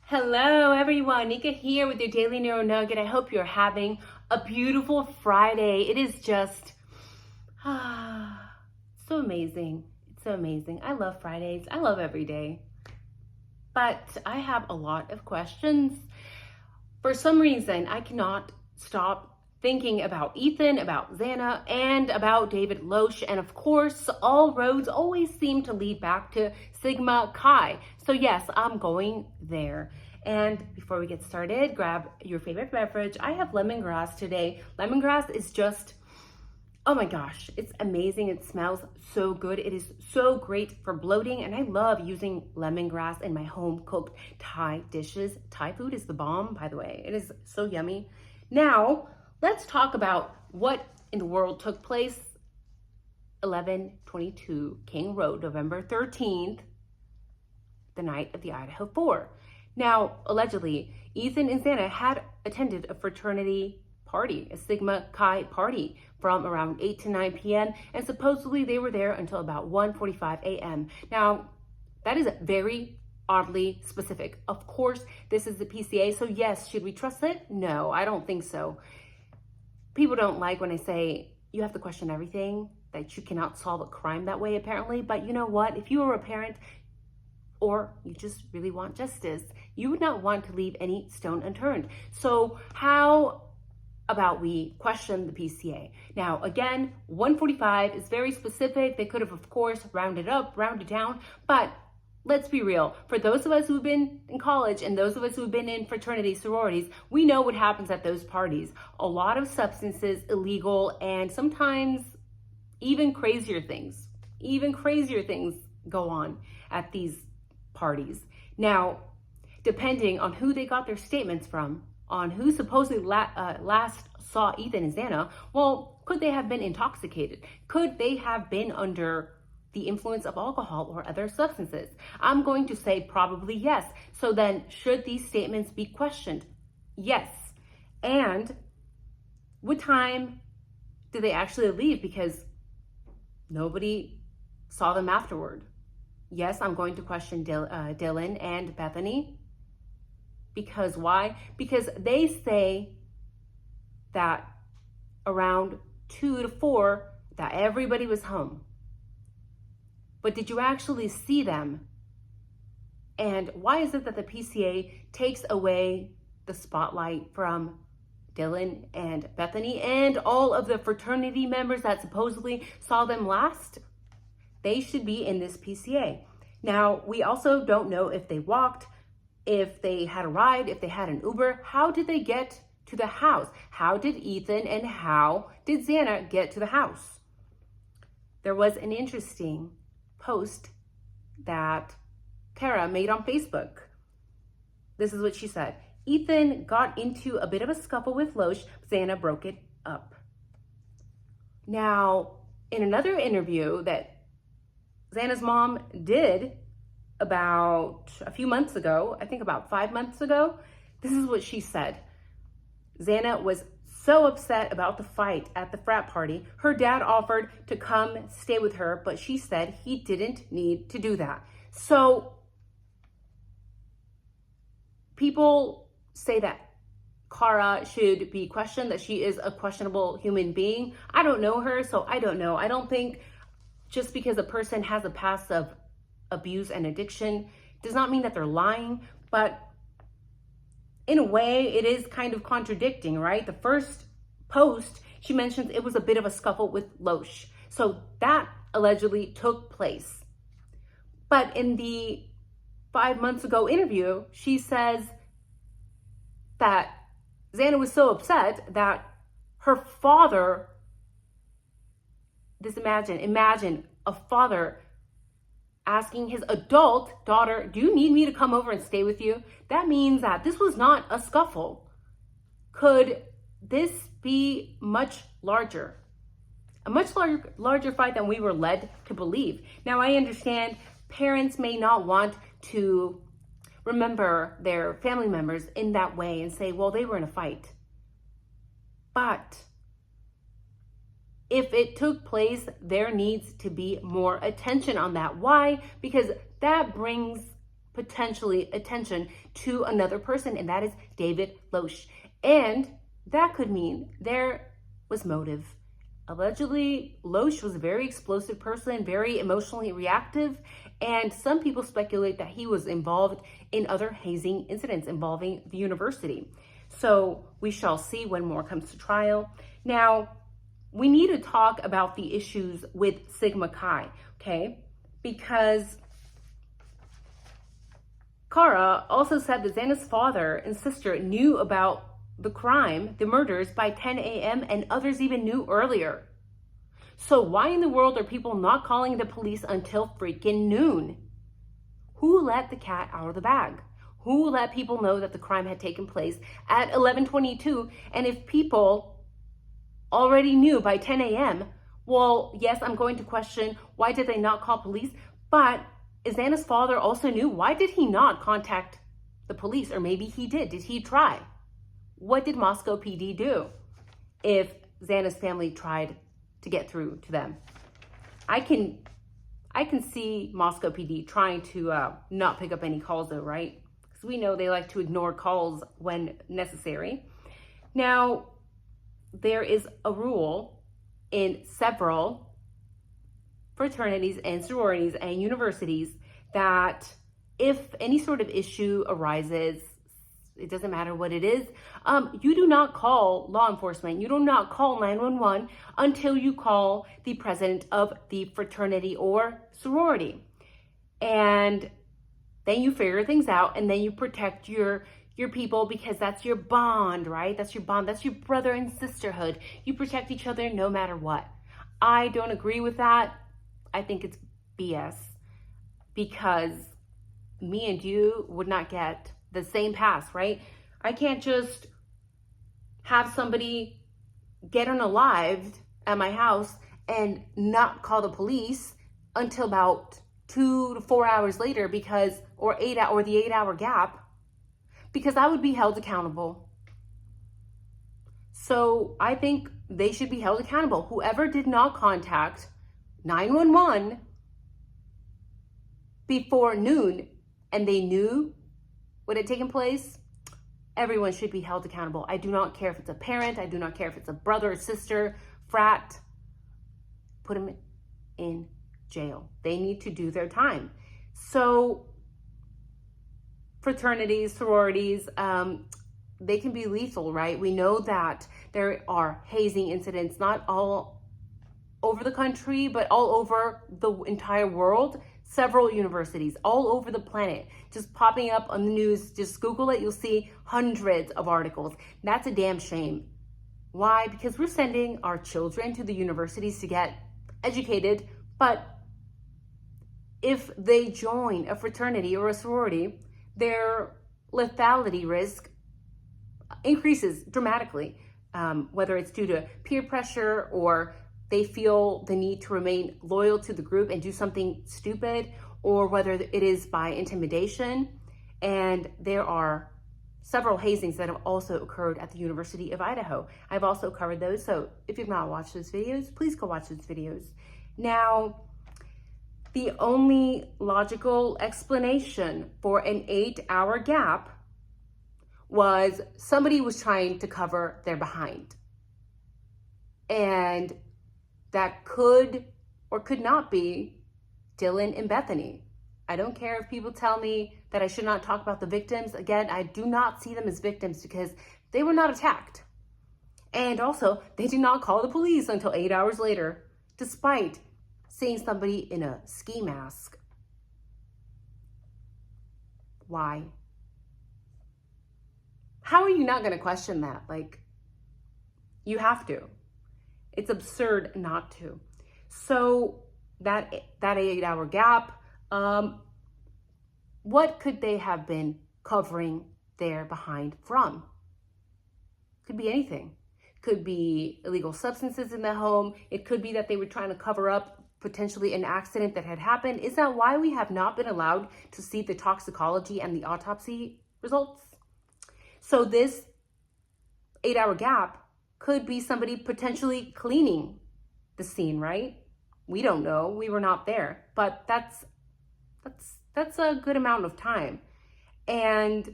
Hello everyone, Nika here with your Daily Neuro Nugget. I hope you're having a beautiful Friday. It is just so amazing. It's so amazing. I love Fridays. I love every day. But I have a lot of questions. For some reason, I cannot stop thinking about Ethan, about Xana, and about David Loesch. And of course, all roads always seem to lead back to Sigma Chi. So yes, I'm going there. And before we get started, grab your favorite beverage. I have lemongrass today. Lemongrass is just, oh my gosh, it's amazing. It smells so good. It is so great for bloating. And I love using lemongrass in my home cooked Thai dishes. Thai food is the bomb, by the way. It is so yummy. Now, let's talk about what in the world took place 11/22 King Road, November 13th, the night of the IDAHO4. Now, allegedly, Ethan and Xana had attended a fraternity party, a Sigma Chi party from around 8 to 9 p.m. and supposedly they were there until about 1:45 a.m. Now, that is very oddly specific. Of course, this is the PCA, so yes, should we trust it? No, I don't think so. People don't like when I say you have to question everything, that you cannot solve a crime that way apparently, but you know what? If you were a parent or you just really want justice, you would not want to leave any stone unturned. So how about we question the PCA? Now, again, 145 is very specific. They could have, of course, rounded up, rounded down, but let's be real. For those of us who've been in college and those of us who've been in fraternity sororities, we know what happens at those parties. A lot of substances, illegal, and sometimes even crazier things go on at these parties. Now, depending on who they got their statements from, on who supposedly last saw Ethan and Xana, well, could they have been intoxicated? Could they have been under the influence of alcohol or other substances? I'm going to say probably yes. So then, should these statements be questioned? Yes. And what time did they actually leave? Because nobody saw them afterward. Yes, I'm going to question Dylan and Bethany. Because why? Because they say that around 2 to 4 that everybody was home. But did you actually see them? And why is it that the PCA takes away the spotlight from Dylan and Bethany and all of the fraternity members that supposedly saw them last? They should be in this PCA. Now, we also don't know if they walked, if they had a ride, if they had an Uber. How did they get to the house? How did Ethan and how did Xana get to the house? There was an interesting post that Kara made on Facebook. This is what she said. Ethan got into a bit of a scuffle with Loesch. Xana broke it up. Now, in another interview that Xana's mom did about a few months ago, I think about 5 months ago, this is what she said. Xana was so upset about the fight at the frat party. Her dad offered to come stay with her, but she said he didn't need to do that. So people say that Kara should be questioned, that she is a questionable human being. I don't know her, so I don't know. I don't think just because a person has a past of abuse and addiction does not mean that they're lying, but in a way, it is kind of contradicting, right? The first post, she mentions it was a bit of a scuffle with Loesch. So that allegedly took place. But in the 5 months ago interview, she says that Xana was so upset that her father, imagine a father asking his adult daughter, do you need me to come over and stay with you? That means that this was not a scuffle. Could this be much larger? A much larger fight than we were led to believe. Now, I understand parents may not want to remember their family members in that way and say, well, they were in a fight. But if it took place, there needs to be more attention on that. Why? Because that brings potentially attention to another person, and that is David Loesch. And that could mean there was motive. Allegedly, Loesch was a very explosive person, very emotionally reactive, and some people speculate that he was involved in other hazing incidents involving the university. So we shall see when more comes to trial. Now, we need to talk about the issues with Sigma Chi, okay? Because Kara also said that Xana's father and sister knew about the crime, the murders, by 10 a.m. and others even knew earlier. So why in the world are people not calling the police until freaking noon? Who let the cat out of the bag? Who let people know that the crime had taken place at 11:22? And if people already knew by 10 a.m., well, yes, I'm going to question why did they not call police? But Xana's father also knew. Why did he not contact the police? Or maybe he did. Did he try? What did Moscow PD do if Xana's family tried to get through to them? I can see Moscow PD trying to not pick up any calls though, right? Because we know they like to ignore calls when necessary. Now, there is a rule in several fraternities and sororities and universities that if any sort of issue arises, it doesn't matter what it is, you do not call law enforcement. You do not call 911 until you call the president of the fraternity or sorority. And then you figure things out, and then you protect your people, because that's your bond, right? That's your bond. That's your brother and sisterhood. You protect each other no matter what. I don't agree with that. I think it's BS, because me and you would not get the same pass, right? I can't just have somebody get unalived at my house and not call the police until about 2 to 4 hours later, because, or the 8 hour gap, because I would be held accountable. So I think they should be held accountable. Whoever did not contact 911 before noon and they knew what had taken place, everyone should be held accountable. I do not care if it's a parent. I do not care if it's a brother or sister, frat. Put them in jail. They need to do their time. So fraternities, sororities, they can be lethal, right? We know that there are hazing incidents, not all over the country, but all over the entire world. Several universities all over the planet just popping up on the news. Just Google it, you'll see hundreds of articles. That's a damn shame. Why? Because we're sending our children to the universities to get educated, but if they join a fraternity or a sorority, their lethality risk increases dramatically, whether it's due to peer pressure or they feel the need to remain loyal to the group and do something stupid, or whether it is by intimidation. And there are several hazings that have also occurred at the University of Idaho. I've also covered those, so if you've not watched those videos, please go watch those videos. Now, the only logical explanation for an 8 hour gap was somebody was trying to cover their behind. And that could or could not be Dylan and Bethany. I don't care if people tell me that I should not talk about the victims. Again, I do not see them as victims because they were not attacked. And also, they did not call the police until 8 hours later, despite seeing somebody in a ski mask. Why? How are you not going to question that? Like, you have to. It's absurd not to. So that 8 hour gap, what could they have been covering their behind from? Could be anything. Could be illegal substances in the home. It could be that they were trying to cover up potentially an accident that had happened. Is that why we have not been allowed to see the toxicology and the autopsy results? So this 8 hour gap could be somebody potentially cleaning the scene, right? We don't know. We were not there. But that's That's a good amount of time. And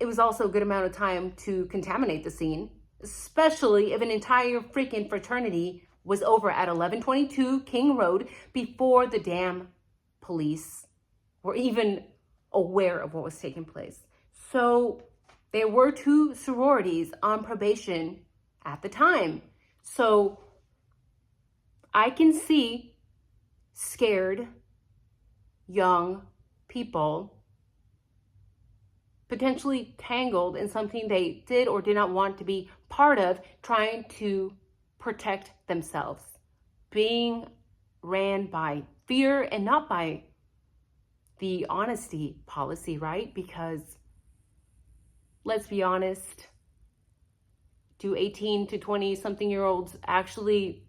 it was also a good amount of time to contaminate the scene, especially if an entire freaking fraternity was over at 1122 King Road before the damn police were even aware of what was taking place. So there were 2 sororities on probation at the time. So I can see scared young people potentially tangled in something they did or did not want to be part of, trying to protect themselves, being ran by fear and not by the honesty policy, right? Because let's be honest, do 18 to 20 something year olds actually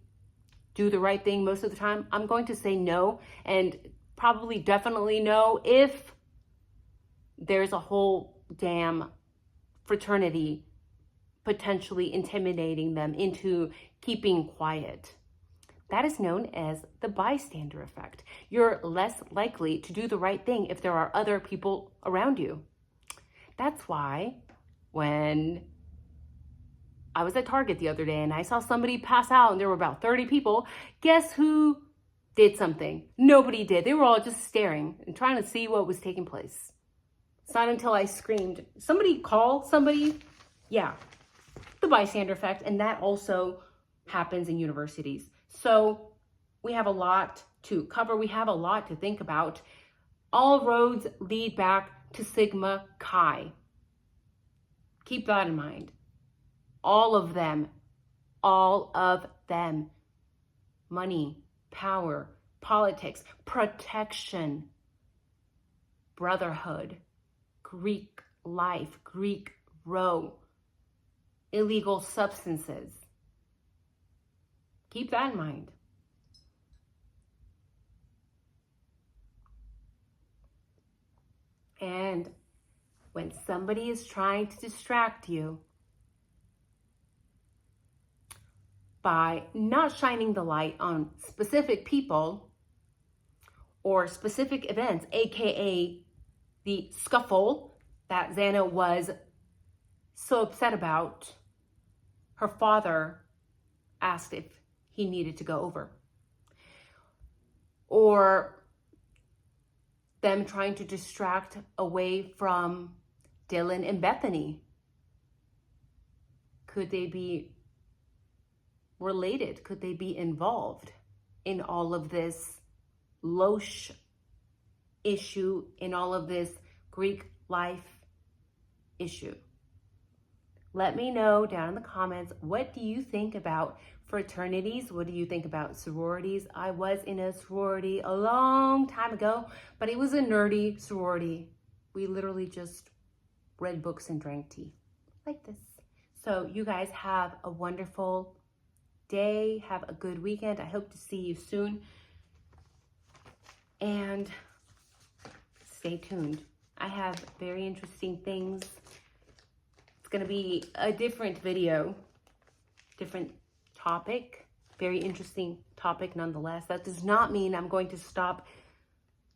do the right thing most of the time? I'm going to say no, and probably definitely no if there's a whole damn fraternity potentially intimidating them into keeping quiet. That is known as the bystander effect. You're less likely to do the right thing if there are other people around you. That's why when I was at Target the other day and I saw somebody pass out and there were about 30 people, guess who did something? Nobody did. They were all just staring and trying to see what was taking place. It's not until I screamed, somebody call somebody. Yeah, the bystander effect. And that also happens in universities. So we have a lot to cover. We have a lot to think about. All roads lead back to Sigma Chi. Keep that in mind. All of them. Money, power, politics, protection, brotherhood, Greek life, Greek row, illegal substances. Keep that in mind. And when somebody is trying to distract you by not shining the light on specific people or specific events, aka the scuffle that Xana was so upset about, her father asked if he needed to go over. Or them trying to distract away from Dylan and Bethany. Could they be related? Could they be involved in all of this Loesch issue, in all of this Greek life issue? Let me know down in the comments, what do you think about fraternities? What do you think about sororities? I was in a sorority a long time ago, but it was a nerdy sorority. We literally just read books and drank tea like this. So you guys have a wonderful day. Have a good weekend. I hope to see you soon. And stay tuned. I have very interesting things. It's going to be a different video, different topic, very interesting topic nonetheless. That does not mean I'm going to stop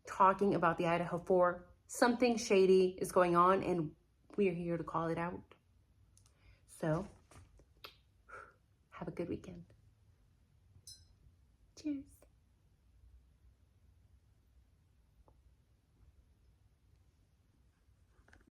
talking about the IDAHO4. Something shady is going on and we are here to call it out. So, have a good weekend. Cheers.